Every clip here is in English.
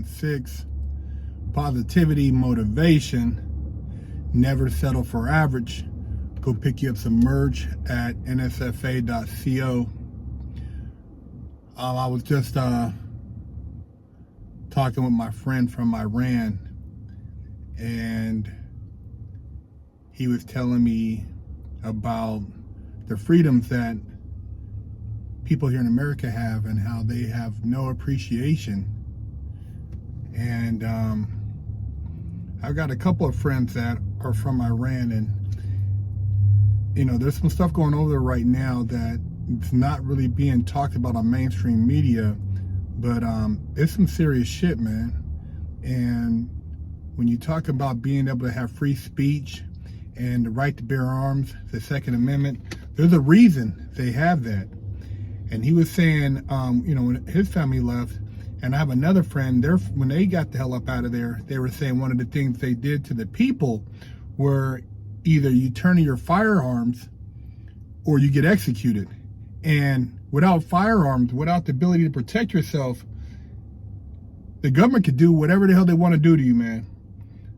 6. Positivity, motivation, never settle for average. Go pick you up some merch at nsfa.co. I was just talking with my friend from Iran, and he was telling me about the freedoms that people here in America have and how they have no appreciation. And I've got a couple of friends that are from Iran, and you know, there's some stuff going over there right now that it's not really being talked about on mainstream media, but it's some serious shit, man. And when you talk about being able to have free speech and the right to bear arms, the Second Amendment, there's a reason they have that. And he was saying, you know, when his family left, and I have another friend, when they got the hell up out of there, they were saying one of the things they did to the people were either you turn in your firearms or you get executed. And without firearms, without the ability to protect yourself, the government could do whatever the hell they want to do to you, man.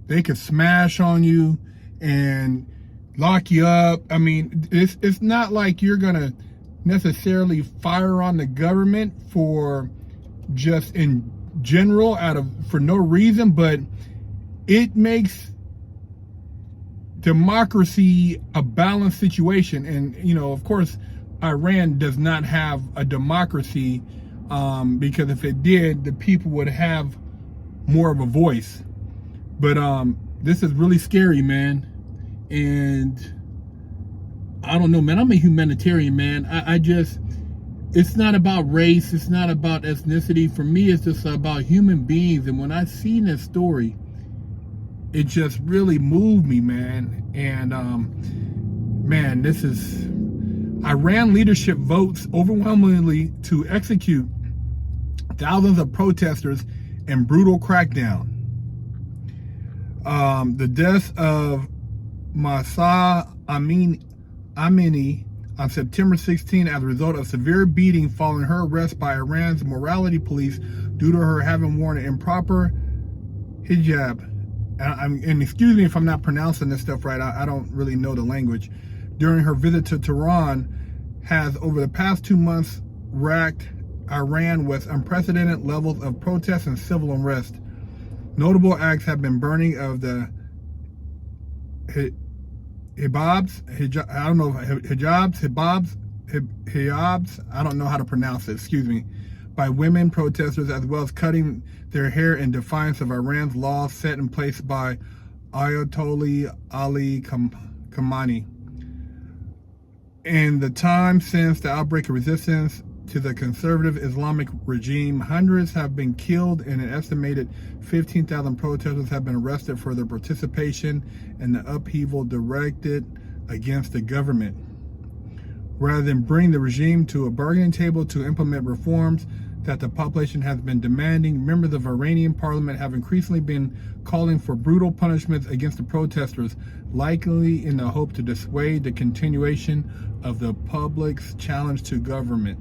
They could smash on you and lock you up. I mean, it's not like you're going to necessarily fire on the government for just in general for no reason, but it makes democracy a balanced situation. And you know, of course, Iran does not have a democracy, because if it did, the people would have more of a voice. But this is really scary, man. And I don't know, man. I'm a humanitarian, man. I just, it's not about race. It's not about ethnicity. For me, it's just about human beings. And when I seen this story, it just really moved me, man. And man, this is, Iran leadership votes overwhelmingly to execute thousands of protesters in brutal crackdown. The death of Mahsa Amini on September 16 as a result of severe beating following her arrest by Iran's morality police due to her having worn an improper hijab. And excuse me if I'm not pronouncing this stuff right, I don't really know the language. During her visit to Tehran, has over the past 2 months racked Iran with unprecedented levels of protests and civil unrest. Notable acts have been burning of the hijabs, I don't know how to pronounce it, excuse me, by women protesters, as well as cutting their hair in defiance of Iran's laws set in place by Ayatollah Ali Khamenei. In the time since the outbreak of resistance to the conservative Islamic regime, hundreds have been killed and an estimated 15,000 protesters have been arrested for their participation in the upheaval directed against the government. Rather than bring the regime to a bargaining table to implement reforms that the population has been demanding, members of Iranian parliament have increasingly been calling for brutal punishments against the protesters, likely in the hope to dissuade the continuation of the public's challenge to government.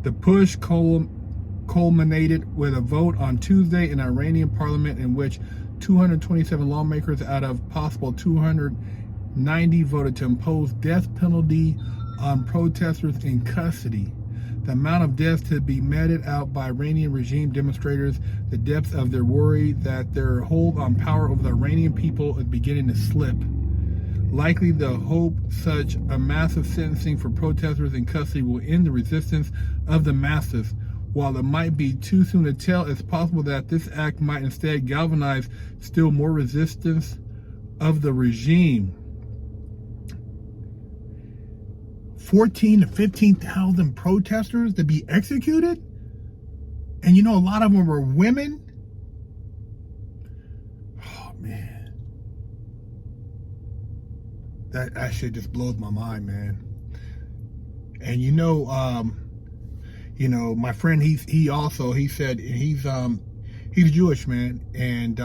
The push culminated with a vote on Tuesday in Iranian parliament in which 227 lawmakers out of possible 290 voted to impose death penalty on protesters in custody. The amount of deaths to be meted out by Iranian regime demonstrators the depths of their worry that their hold on power over the Iranian people is beginning to slip. Likely the hope such a massive sentencing for protesters in custody will end the resistance of the masses. While it might be too soon to tell, it's possible that this act might instead galvanize still more resistance of the regime. 14 to 15,000 protesters to be executed? And you know, a lot of them were women? Oh, man. That shit just blows my mind, man. And you know, my friend, he said he's Jewish, man. And,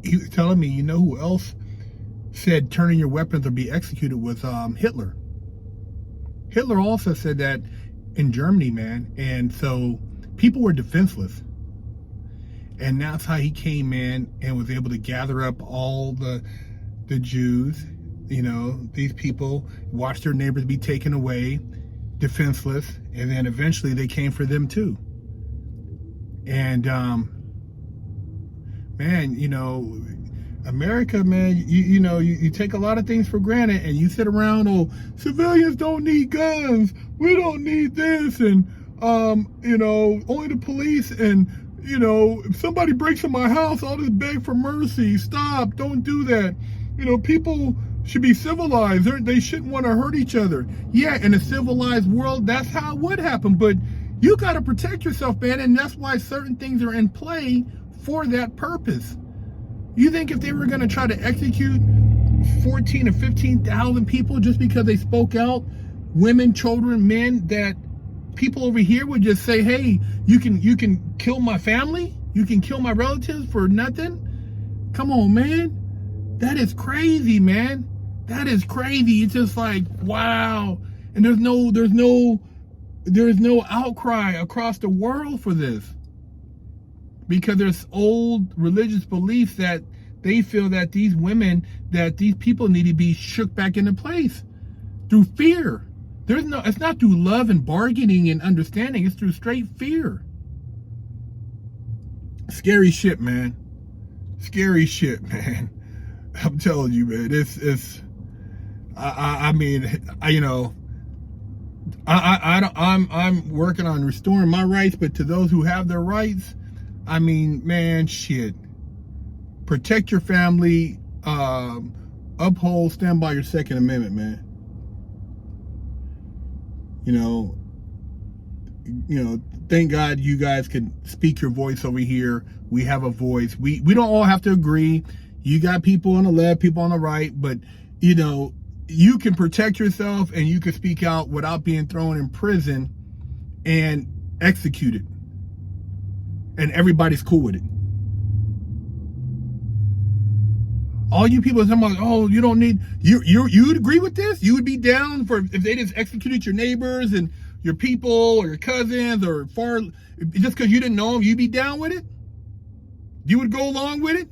he was telling me, you know who else said turning your weapons or be executed was Hitler. Hitler also said that in Germany, man. And so people were defenseless. And that's how he came in and was able to gather up all the Jews. You know, these people watched their neighbors be taken away, defenseless, and then eventually they came for them too. And man, you know, America, man, you take a lot of things for granted, and you sit around, oh, civilians don't need guns, we don't need this, and only the police, and if somebody breaks in my house, I'll just beg for mercy. Stop, don't do that. People should be civilized. They shouldn't want to hurt each other. Yeah, in a civilized world, that's how it would happen, but you got to protect yourself, man, and that's why certain things are in play for that purpose. You think if they were going to try to execute 14 or 15,000 people just because they spoke out, women, children, men, that people over here would just say, hey, you can kill my family? You can kill my relatives for nothing? Come on, man. That is crazy, man. That is crazy. It's just like, wow. And there's no outcry across the world for this. Because there's old religious beliefs that they feel that these people need to be shook back into place through fear. It's not through love and bargaining and understanding. It's through straight fear. Scary shit, man. Scary shit, man. I'm telling you, man. I'm working on restoring my rights, but to those who have their rights, I mean, man, shit. Protect your family. Stand by your Second Amendment, man. Thank God you guys can speak your voice over here. We have a voice. We don't all have to agree. You got people on the left, people on the right, but you can protect yourself and you can speak out without being thrown in prison and executed. And everybody's cool with it. All you people are talking about, oh, you don't need, you would agree with this? You would be down for if they just executed your neighbors and your people or your cousins or just because you didn't know them, you'd be down with it? You would go along with it?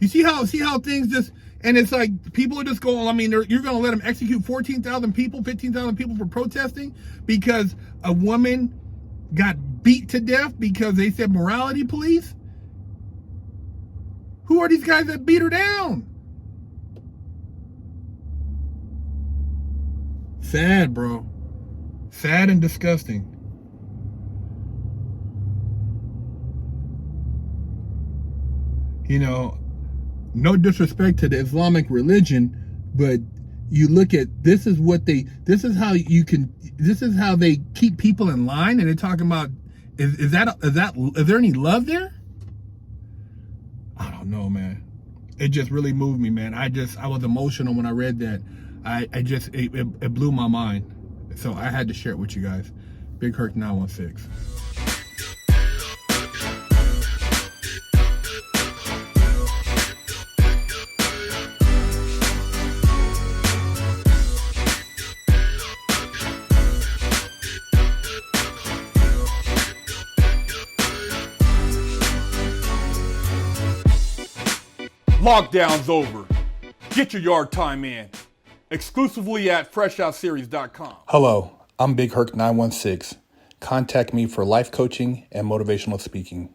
You see how things just, and it's like people are just going, I mean, you're going to let them execute 14,000 people, 15,000 people for protesting because a woman got beat to death because they said morality police? Who are these guys that beat her down? Sad, bro. Sad and disgusting. No disrespect to the Islamic religion, but you look at this is how they keep people in line, and they're talking about is there any love there? I don't know, man. It just really moved me, man. I was emotional when I read that. It blew my mind. So I had to share it with you guys. Big Herc 916. Lockdown's over. Get your yard time in. Exclusively at freshoutseries.com. Hello, I'm Big Herc 916. Contact me for life coaching and motivational speaking.